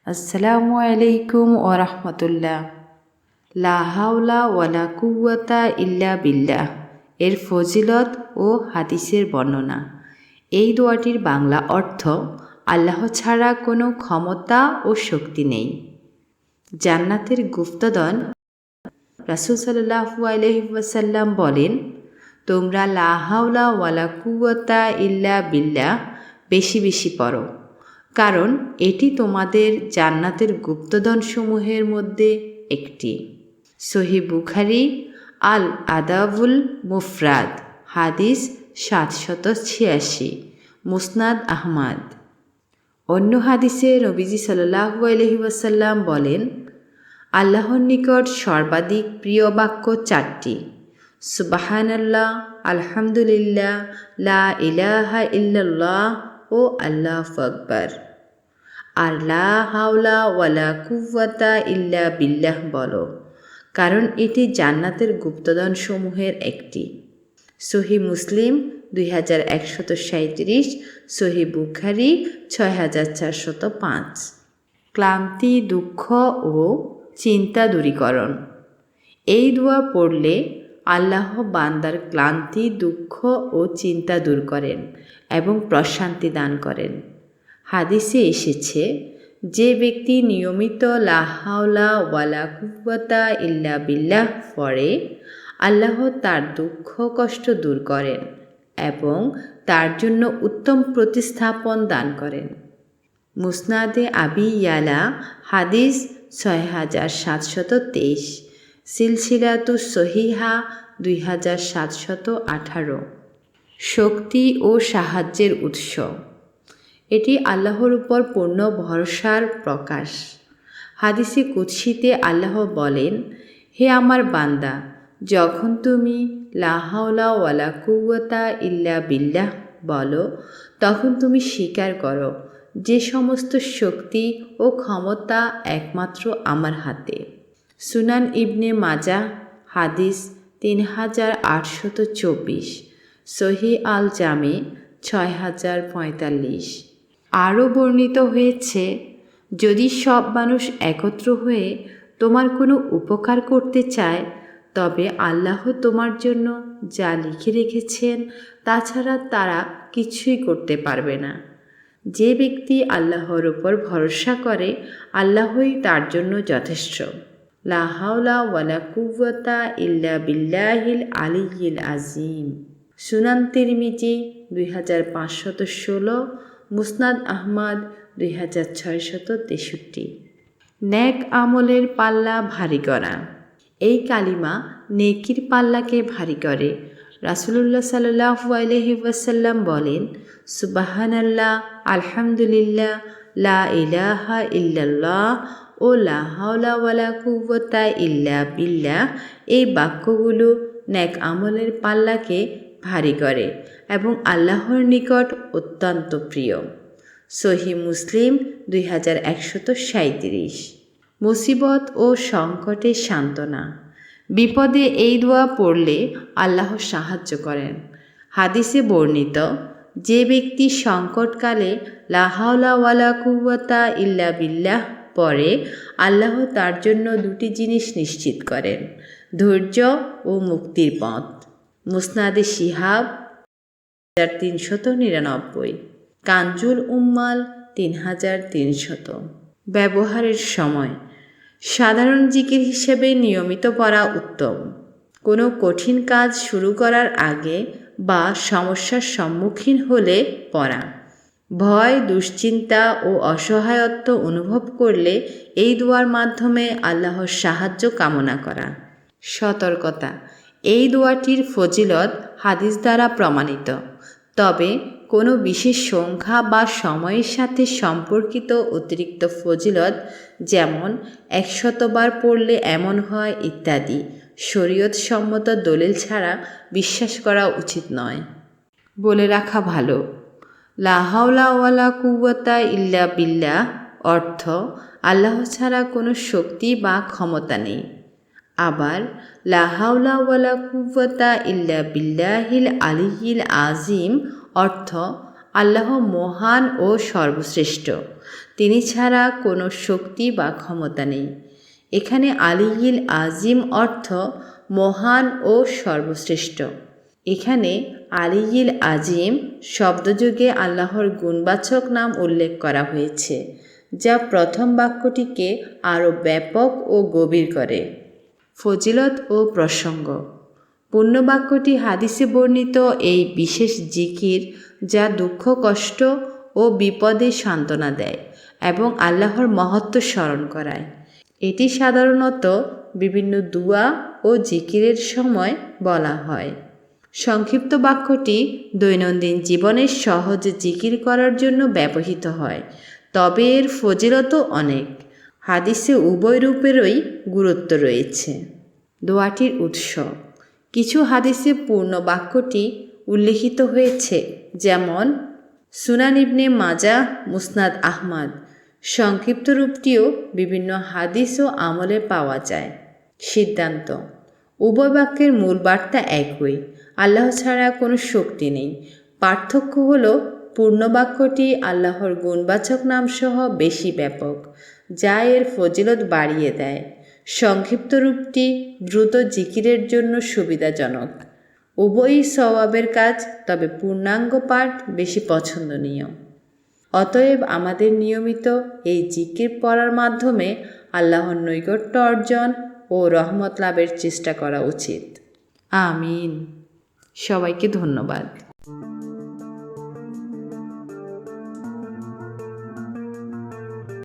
আসসালামু আলাইকুম ওয়া রাহমাতুল্লাহ। লা হাওলা ওয়ালা কুওয়াতা ইল্লা বিল্লাহ এর ফজিলত ও হাদিসের বর্ণনা। এই দোয়াটির বাংলা অর্থ: আল্লাহ ছাড়া কোনো ক্ষমতা ও শক্তি নেই। জান্নাতের গুপ্তধন। রাসূল সাল্লাল্লাহু আলাইহি ওয়াসাল্লাম বলেন, তোমরা লা হাওলা ওয়ালা কুওয়াতা ইল্লা বিল্লাহ বেশি বেশি পড়ো, কারণ এটি তোমাদের জান্নাতের গুপ্তধনসমূহের মধ্যে একটি। সহিহ বুখারী আল আদাবুল মুফরাদ হাদিস ৭৮৬, মুসনাদ আহমদ। অন্য হাদিসে নবীজি সাল্লাল্লাহু আলাইহি ওয়াসাল্লাম বলেন, আল্লাহর নিকট সর্বাধিক প্রিয় বাক্য চারটি: সুবহানাল্লাহ, আলহামদুলিল্লাহ, লা ইলাহা ইল্লাল্লাহ ও আল্লাহু আকবার। আর লা হাওলা ওয়ালা কুওয়াতা ইল্লা বিল্লাহ বলো, কারণ এটি জান্নাতের গুপ্তধন সমূহের একটি। সহিহ মুসলিম 2137, সহিহ বুখারী 6405। ক্লান্তি, দুঃখ ও চিন্তা দূরীকরণ। এই দোয়া পড়লে আল্লাহ বান্দার ক্লান্তি, দুঃখ ও চিন্তা দূর করেন এবং প্রশান্তি দান করেন। হাদিসে এসেছে, যে ব্যক্তি নিয়মিত লা হাওলা ওয়ালা কুওয়াতা ইল্লা বিল্লাহ পড়ে, আল্লাহ তার দুঃখ কষ্ট দূর করেন এবং তার জন্য উত্তম প্রতিস্থাপন দান করেন। মুসনাদে আবি ইয়ালা হাদিস 6723, সিলসিলাতুস সহিহা 2718। শক্তি ও সাহায্যের উৎস। এটি আল্লাহর উপর পূর্ণ ভরসার প্রকাশ। হাদিসে কুদসিতে আল্লাহ বলেন, হে আমার বান্দা, যখন তুমি লা হাওলা ওয়ালা কুওয়াতা ইল্লা বিল্লাহ বলো, তখন তুমি স্বীকার করো যে সমস্ত শক্তি ও ক্ষমতা একমাত্র আমার হাতে। সুনান ইবনে মাজাহ হাদিস 3824, সহিহ আল জামে 6045। আরও বর্ণিত হয়েছে, যদি সব মানুষ একত্র হয়ে তোমার কোনো উপকার করতে চায়, তবে আল্লাহ তোমার জন্য যা লিখে রেখেছেন তাছাড়া তারা কিছুই করতে পারবে না। যে ব্যক্তি আল্লাহর উপর ভরসা করে, আল্লাহই তার জন্য যথেষ্ট। লা হাওলা ওয়ালা কুওয়াতা ইল্লা বিল্লাহিল আলিয়্যিল আযীম। সুনান তিরমিজি 2516, মুসনাদ আহমদ 2663। নেক আমলের পাল্লা ভারী করা। এই কালিমা নেকির পাল্লাকে ভারী করে। রাসূলুল্লাহ সাল্লাল্লাহু আলাইহি ওয়াসাল্লাম বলেন, সুবহানাল্লাহ, আলহামদুলিল্লাহ, লা ইলাহা ইল্লাল্লাহ ও লা হাওলা ওয়ালা কুওয়াতা ইল্লা বিল্লাহ এই বাক্যগুলো নেক আমলের পাল্লাকে ভারী করে এবং আল্লাহর নিকট অত্যন্ত প্রিয়। সহিহ মুসলিম 2137। মুসিবত ও সংকটে সান্ত্বনা। বিপদে এই দোয়া পড়লে আল্লাহ সাহায্য করেন। হাদিসে বর্ণিত, যে ব্যক্তি সংকটকালে লা হাওলা ওয়ালা কুওয়াতা ইল্লা বিল্লাহ পড়ে, আল্লাহ তার জন্য দুটি জিনিস নিশ্চিত করেন: ধৈর্য ও মুক্তির পথ। মুসনাদে শিহাব 399, কানজুল উম্মাল 3300। ব্যবহারের সময়। সাধারণ জিকির হিসেবে নিয়মিত পড়া উত্তম। কোনো কঠিন কাজ শুরু করার আগে বা সমস্যার সম্মুখীন হলে পড়া। ভয়, দুশ্চিন্তা ও অসহায়ত্ব অনুভব করলে এই দোয়ার মাধ্যমে আল্লাহর সাহায্য কামনা করা। সতর্কতা। এই দোয়াটির ফজিলত হাদিস দ্বারা প্রমাণিত, তবে কোনো বিশেষ সংখ্যা বা সময়ের সাথে সম্পর্কিত অতিরিক্ত ফজিলত, যেমন 100 বার পড়লে এমন হয় ইত্যাদি, শরীয়ত সম্মত দলিল ছাড়া বিশ্বাস করা উচিত নয়। বলে রাখা ভালো, লা হাওলা ওয়ালা কুওয়াতা ইল্লা বিল্লাহ অর্থ আল্লাহ ছাড়া কোনো শক্তি বা ক্ষমতা নেই। আবার লা হাওলা ওয়ালা কুওয়াতা ইল্লা বিল্লাহিল আলিয়্যিল আযীম অর্থ আল্লাহ মহান ও সর্বশ্রেষ্ঠ, তিনি ছাড়া কোনো শক্তি বা ক্ষমতা নেই। এখানে আলিয়িল আজিম অর্থ মহান ও সর্বশ্রেষ্ঠ। এখানে আলিয়িল আজিম শব্দযোগে আল্লাহর গুণবাচক নাম উল্লেখ করা হয়েছে, যা প্রথম বাক্যটিকে আরও ব্যাপক ও গভীর করে। ফজিলত ও প্রসঙ্গ। পূর্ণবাক্যটি হাদিসে বর্ণিত এই বিশেষ জিকির, যা দুঃখ, কষ্ট ও বিপদে সান্ত্বনা দেয় এবং আল্লাহর মহত্ব স্মরণ করায়। এটি সাধারণত বিভিন্ন দুয়া ও জিকিরের সময় বলা হয়। সংক্ষিপ্ত বাক্যটি দৈনন্দিন জীবনে সহজ জিকির করার জন্য ব্যবহৃত হয়, তবে এর ফজিলতও অনেক। হাদিসে উভয় রূপেরই গুরুত্ব রয়েছে। দোয়াটির উৎস। কিছু হাদিসে পূর্ণ বাক্যটি উল্লিখিত হয়েছে, যেমন সুনান ইবনে মাজাহ, মুসনাদ আহমদ। সংক্ষিপ্ত রূপটিও বিভিন্ন হাদিস ও আমলে পাওয়া যায়। সিদ্ধান্ত। উভয় বাক্যের মূল বার্তা একই, আল্লাহ ছাড়া কোনো শক্তি নেই। পার্থক্য হল পূর্ণ বাক্যটি আল্লাহর গুণবাচক নামসহ বেশি ব্যাপক, যা এর ফজিলত বাড়িয়ে দেয়। সংক্ষিপ্ত রূপটি দ্রুত জিকিরের জন্য সুবিধাজনক। উভয়ই সওয়াবের কাজ, তবে পূর্ণাঙ্গ পাঠ বেশি পছন্দনীয়। অতএব আমাদের নিয়মিত এই জিকির পড়ার মাধ্যমে আল্লাহর নৈকট্য অর্জন ও রহমত লাভের চেষ্টা করা উচিত। আমিন। সবাইকে ধন্যবাদ।